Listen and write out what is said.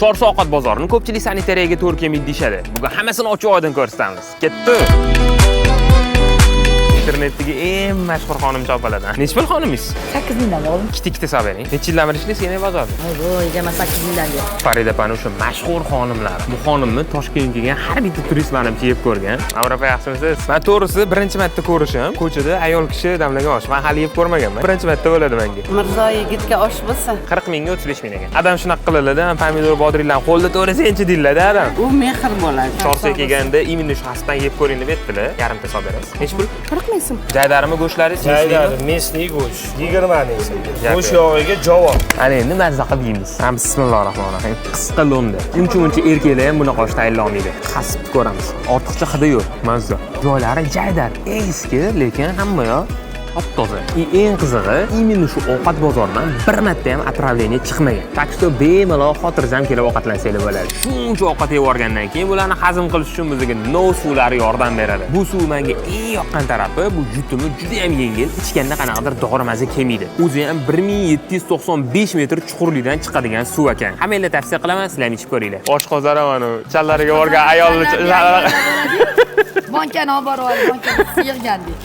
Chorsu ovqat bozorini ko'pchilik sanitariyaga to'g'ri kelmaydi deyshadi. Bugun hammasini ochiq oydin ko'rsatamiz. Ketdi. Internetdagi eng mashhur xonim chopalardan. Necha pul xoningiz? 8 mingdan oldim. Ikkita hisob bering. Necha yildan beri ishlaysiz yana bozorda? Voy, man 8 mingdan beri. Farida pana o'sha mashhur xonimlar. Bu xonimni Toshkentga kelgan har bitta turist manimcha yeb ko'rgan. Avropa yaxshimisiz? Men to'g'risi birinchi marta ko'rishim. Ko'chada ayol kishi damlagan osh. Men hali yeb ko'rmaganman. Birinchi marta bo'ladi menga. Mirzo yigitga osh bo'lsa, 40 mingga 35 ming ekan. Adam shunaqa qiladi, pomidor bodringlarni qo'lda to'g'risinchi deyiladi adam. u mehr bo'ladi. Chorsuga kelganda imенно shu xasdan yeb ko'ring deb aytdilar. Yarimta hisob berasiz. Nechi pul? 40 ming so'm. Jaydarimi go'shtlari? Jaydari, mesli go'sht 20 ming so'm. Go'sht yog'iga javon. Ana endi mazza qilib yeymiz. Bismillahirrohmanirrohim. Qisqa lo'nda. Uncha erkaklar ham bunaqa osh tayyorlamaydi. Qasib ko'ramiz. Ortiqcha hidi yo'q. Mazza. Joylari jaydar. Eski, lekin hamma yoq top-toza. Eng qizig'i, imенно shu ovqat bozoridan bir marta ham отравление chiqmagan. Так что bemalol xotirjam kelib ovqatlansanglar bo'ladi. Shuncha ovqat yeb o'rgandan keyin bularni hazm qilish uchun bizga no suvlari yordam beradi. Bu suv menga eng yoqqan tarafi, bu yutimi juda ham yengil, ichganda qanaqadir dog'ri maza kelmaydi. O'zi ham 1795 metr chuqurlikdan chiqadigan suv ekan. Hammanglar tavsiya qilaman, sizlar ham ichib ko'ringlar. Oshqozonam ana challariga borgan ayolni Bankani olib borib olib, bankani siyirgandek.